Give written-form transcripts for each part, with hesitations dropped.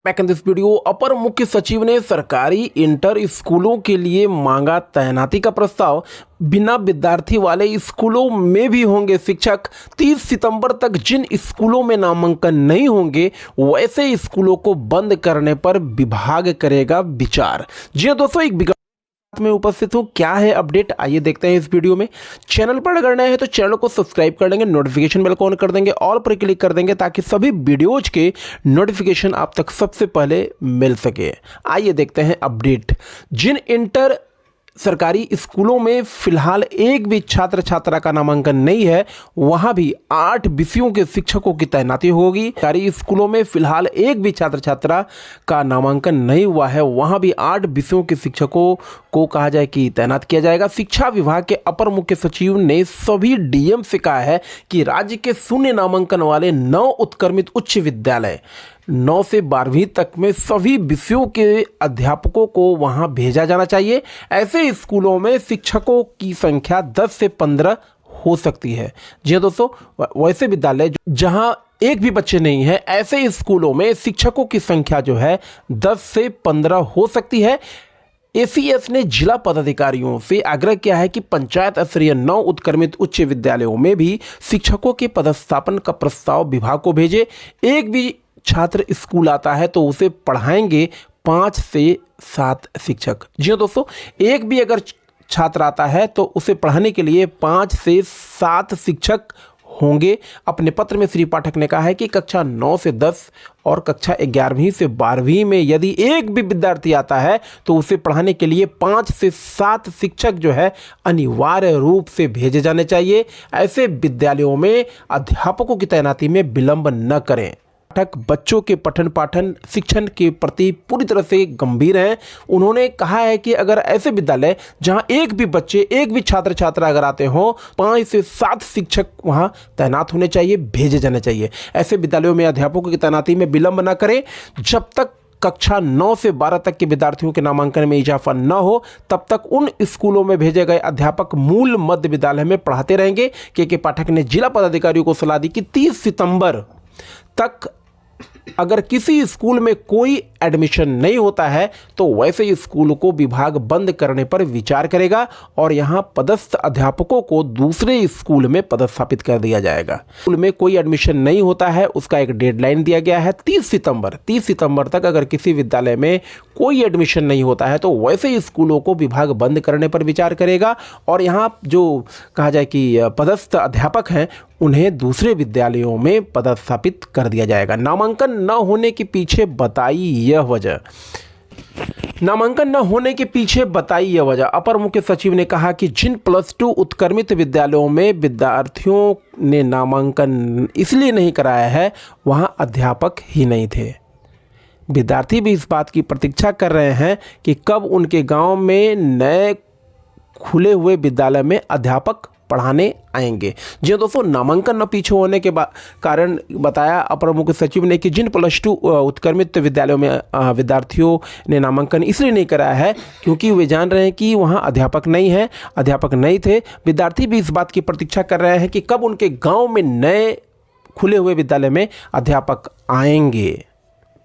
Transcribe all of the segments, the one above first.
Back in this video, अपर मुख्य सचिव ने सरकारी इंटर स्कूलों के लिए मांगा तैनाती का प्रस्ताव। बिना विद्यार्थी वाले स्कूलों में भी होंगे शिक्षक। 30 सितंबर तक जिन स्कूलों में नामांकन नहीं होंगे वैसे स्कूलों को बंद करने पर विभाग करेगा विचार। जी हाँ दोस्तों, एक में उपस्थित हूँ। क्या है अपडेट, आइए देखते हैं इस वीडियो में। चैनल पर अगर नए हैं तो चैनल को सब्सक्राइब कर लेंगे, नोटिफिकेशन बेल को ऑन कर देंगे, ऑल पर क्लिक कर देंगे ताकि सभी वीडियोज के नोटिफिकेशन आप तक सबसे पहले मिल सके। आइए देखते हैं अपडेट। जिन इंटर सरकारी स्कूलों में फिलहाल एक भी छात्र छात्रा का नामांकन नहीं है वहां भी 8 विषयों के शिक्षकों की तैनाती होगी। सरकारी स्कूलों में फिलहाल एक भी छात्र छात्रा का नामांकन नहीं हुआ है वहां भी 8 विषयों के शिक्षकों को कहा जाए कि तैनात किया जाएगा। शिक्षा विभाग के अपर मुख्य सचिव ने सभी डीएम से कहा है कि राज्य के शून्य नामांकन वाले 9 उत्क्रमित उच्च विद्यालय 9 से 12वीं तक में सभी विषयों के अध्यापकों को वहां भेजा जाना चाहिए। ऐसे स्कूलों में शिक्षकों की संख्या 10 से 15 हो सकती है। जी हाँ दोस्तों, वैसे विद्यालय जहां एक भी बच्चे नहीं है ऐसे स्कूलों में शिक्षकों की संख्या जो है 10 से 15 हो सकती है। एसीएस ने जिला पदाधिकारियों से आग्रह किया है कि पंचायत स्तरीय 9 उत्क्रमित उच्च विद्यालयों में भी शिक्षकों के पदस्थापन का प्रस्ताव विभाग को भेजे। एक भी छात्र स्कूल आता है तो उसे पढ़ाएंगे 5 से 7 शिक्षक। जी हाँ दोस्तों, एक भी अगर छात्र आता है तो उसे पढ़ाने के लिए 5 से 7 शिक्षक होंगे। अपने पत्र में श्री पाठक ने कहा है कि कक्षा 9 से 10 और कक्षा 11वीं से 12वीं में यदि एक भी विद्यार्थी आता है तो उसे पढ़ाने के लिए 5 से 7 शिक्षक जो है अनिवार्य रूप से भेजे जाने चाहिए। ऐसे विद्यालयों में अध्यापकों की तैनाती में विलंब न करें। पाठक बच्चों के पठन पाठन शिक्षण के प्रति पूरी तरह से गंभीर हैं। उन्होंने कहा है कि अगर ऐसे विद्यालय जहां एक भी बच्चे एक भी छात्र छात्रा अगर आते हों 5 से 7 शिक्षक वहां तैनात होने चाहिए, भेजे जाने चाहिए। ऐसे विद्यालयों में अध्यापकों की तैनाती में विलंब न करें। जब तक कक्षा 9 से 12 तक के विद्यार्थियों के नामांकन में इजाफा न हो तब तक उन स्कूलों में भेजे गए अध्यापक मूल मध्य विद्यालय में पढ़ाते रहेंगे। के पाठक ने जिला पदाधिकारियों को सलाह दी कि 30 सितंबर तक अगर किसी स्कूल में कोई एडमिशन नहीं होता है तो वैसे स्कूल को विभाग बंद करने पर विचार करेगा और यहां पदस्थ अध्यापकों को दूसरे स्कूल में पदस्थापित कर दिया जाएगा। स्कूल में कोई एडमिशन नहीं होता है उसका एक डेडलाइन दिया गया है 30 सितंबर तक अगर किसी विद्यालय में कोई एडमिशन नहीं होता है तो वैसे स्कूलों को विभाग बंद करने पर विचार करेगा और यहाँ जो कहा जाए कि पदस्थ अध्यापक हैं उन्हें दूसरे विद्यालयों में पदस्थापित कर दिया जाएगा। नामांकन न होने के पीछे बताई यह वजह। नामांकन न होने के पीछे बताई यह वजह। अपर मुख्य सचिव ने कहा कि जिन +2 उत्क्रमित विद्यालयों में विद्यार्थियों ने नामांकन इसलिए नहीं कराया है वहां अध्यापक ही नहीं थे। विद्यार्थी भी इस बात की प्रतीक्षा कर रहे हैं कि कब उनके गांव में नए खुले हुए विद्यालय में अध्यापक पढ़ाने आएंगे। जी दोस्तों, नामांकन न पीछे होने के कारण बताया अपर मुख्य सचिव ने कि जिन +2 उत्क्रमित विद्यालयों में विद्यार्थियों ने नामांकन इसलिए नहीं कराया है क्योंकि वे जान रहे हैं कि वहां अध्यापक नहीं थे। विद्यार्थी भी इस बात की प्रतीक्षा कर रहे हैं कि कब उनके गांव में नए खुले हुए विद्यालय में अध्यापक आएंगे।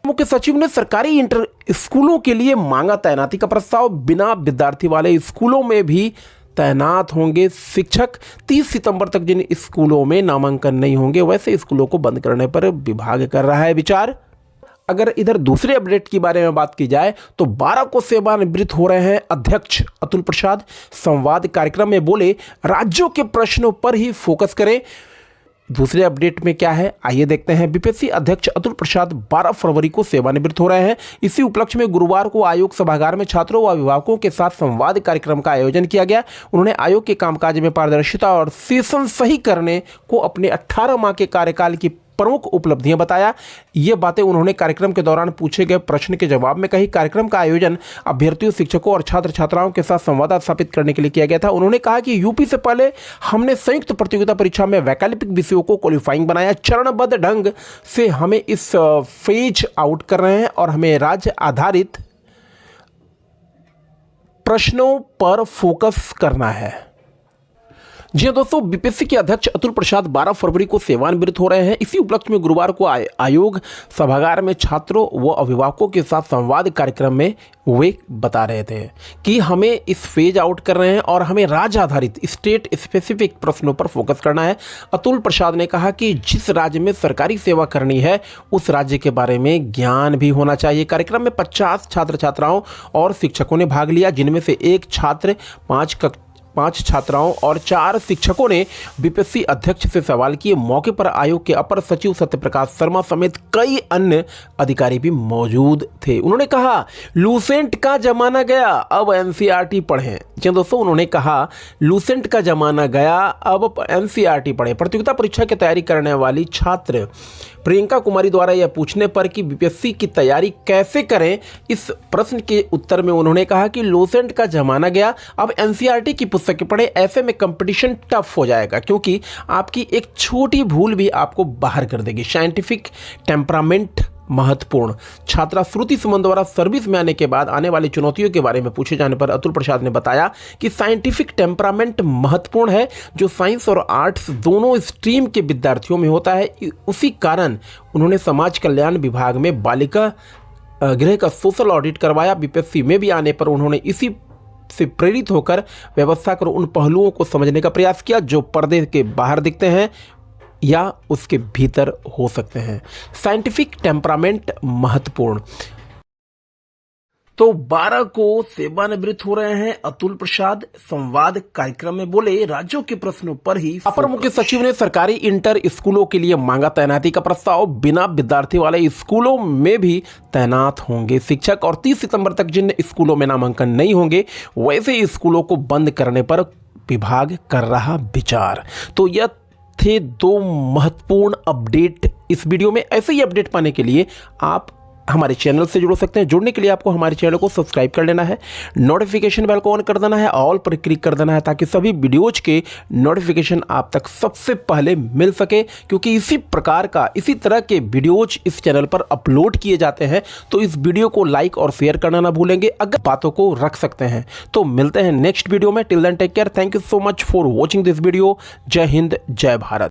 मुख्य सचिव ने सरकारी इंटर स्कूलों के लिए मांगा तैनाती का प्रस्ताव। बिना विद्यार्थी वाले स्कूलों में भी तैनात होंगे शिक्षक। 30 सितंबर तक जिन स्कूलों में नामांकन नहीं होंगे वैसे स्कूलों को बंद करने पर विभाग कर रहा है विचार। अगर इधर दूसरे अपडेट के बारे में बात की जाए तो 12 को सेवानिवृत्त हो रहे हैं अध्यक्ष अतुल प्रसाद। संवाद कार्यक्रम में बोले राज्यों के प्रश्नों पर ही फोकस करें। दूसरे अपडेट में क्या है आइए देखते हैं। बीपीएससी अध्यक्ष अतुल प्रसाद 12 फरवरी को सेवानिवृत्त हो रहे हैं। इसी उपलक्ष्य में गुरुवार को आयोग सभागार में छात्रों व अभिभावकों के साथ संवाद कार्यक्रम का आयोजन किया गया। उन्होंने आयोग के कामकाज में पारदर्शिता और सेशन सही करने को अपने 18 माह के कार्यकाल की प्रमुख उपलब्धियां बताया। ये बातें उन्होंने कार्यक्रम के दौरान पूछे गए प्रश्न के जवाब में कही। कार्यक्रम का आयोजन अभ्यर्थियों, शिक्षकों और छात्र छात्राओं के साथ संवाद स्थापित करने के लिए किया गया था। उन्होंने कहा कि यूपी से पहले हमने संयुक्त प्रतियोगिता परीक्षा में वैकल्पिक विषयों को क्वालिफाइंग बनाया। चरणबद्ध ढंग से हमें इस फेज आउट कर रहे हैं और हमें राज्य आधारित प्रश्नों पर फोकस करना है। जी हाँ दोस्तों, बीपीएससी के अध्यक्ष अतुल प्रसाद 12 फरवरी को सेवानिवृत्त हो रहे हैं। इसी उपलक्ष्य में गुरुवार को आयोग सभागार में छात्रों व अभिभावकों के साथ संवाद कार्यक्रम में वे बता रहे थे कि हमें इस फेज आउट कर रहे हैं और हमें राज्य आधारित स्टेट स्पेसिफिक प्रश्नों पर फोकस करना है। अतुल प्रसाद ने कहा कि जिस राज्य में सरकारी सेवा करनी है उस राज्य के बारे में ज्ञान भी होना चाहिए। कार्यक्रम में 50 छात्र छात्राओं और शिक्षकों ने भाग लिया, जिनमें से एक छात्र 5 छात्राओं और 4 शिक्षकों ने बीपीएससी अध्यक्ष से सवाल किए। मौके पर आयोग के अपर सचिव सत्यप्रकाश शर्मा समेत कई अन्य अधिकारी भी मौजूद थे। उन्होंने कहा लूसेंट का जमाना गया, अब एनसीईआरटी पढ़ें। जी दोस्तों, उन्होंने कहा लूसेंट का जमाना गया, अब एनसीईआरटी पढ़ें। प्रतियोगिता परीक्षा की तैयारी करने वाली छात्र प्रियंका कुमारी द्वारा यह पूछने पर कि बीपीएससी की तैयारी कैसे करें, इस प्रश्न के उत्तर में उन्होंने कहा कि लूसेंट का जमाना गया, अब एनसीईआरटी की पुस्तकें पढ़ें। ऐसे में कंपटीशन टफ हो जाएगा क्योंकि आपकी एक छोटी भूल भी आपको बाहर कर देगी। साइंटिफिक टेम्परामेंट महत्वपूर्ण। छात्रा श्रुति सुमन द्वारा सर्विस में आने के बाद आने वाली चुनौतियों के बारे में पूछे जाने पर अतुल प्रसाद ने बताया कि साइंटिफिक टेम्परामेंट महत्वपूर्ण है, जो साइंस और आर्ट्स दोनों स्ट्रीम के विद्यार्थियों में होता है। उसी कारण उन्होंने समाज कल्याण विभाग में बालिका गृह का सोशल ऑडिट करवाया। बीपीएससी में भी आने पर उन्होंने इसी से प्रेरित होकर व्यवस्था कर उन पहलुओं को समझने का प्रयास किया जो पर्दे के बाहर दिखते हैं या उसके भीतर हो सकते हैं। साइंटिफिक टेम्परामेंट महत्वपूर्ण। तो 12 को सेवानिवृत्त हो रहे हैं अतुल प्रसाद। संवाद कार्यक्रम में बोले राज्यों के प्रश्नों पर ही। अपर मुख्य सचिव ने सरकारी इंटर स्कूलों के लिए मांगा तैनाती का प्रस्ताव। बिना विद्यार्थी वाले स्कूलों में भी तैनात होंगे शिक्षक, और 30 सितंबर तक जिन स्कूलों में नामांकन नहीं होंगे वैसे स्कूलों को बंद करने पर विभाग कर रहा विचार। तो यह थे 2 महत्वपूर्ण अपडेट इस वीडियो में। ऐसे ही अपडेट पाने के लिए आप हमारे चैनल से जुड़ सकते हैं। जुड़ने के लिए आपको हमारे चैनल को सब्सक्राइब कर लेना है, नोटिफिकेशन बेल को ऑन कर देना है, ऑल पर क्लिक कर देना है ताकि सभी वीडियोज के नोटिफिकेशन आप तक सबसे पहले मिल सके, क्योंकि इसी तरह के वीडियोज इस चैनल पर अपलोड किए जाते हैं। तो इस वीडियो को लाइक और शेयर करना ना भूलेंगे, अगर बातों को रख सकते हैं। तो मिलते हैं नेक्स्ट वीडियो में। Till then take care, thank you so much for watching this video. जय हिंद, जय भारत।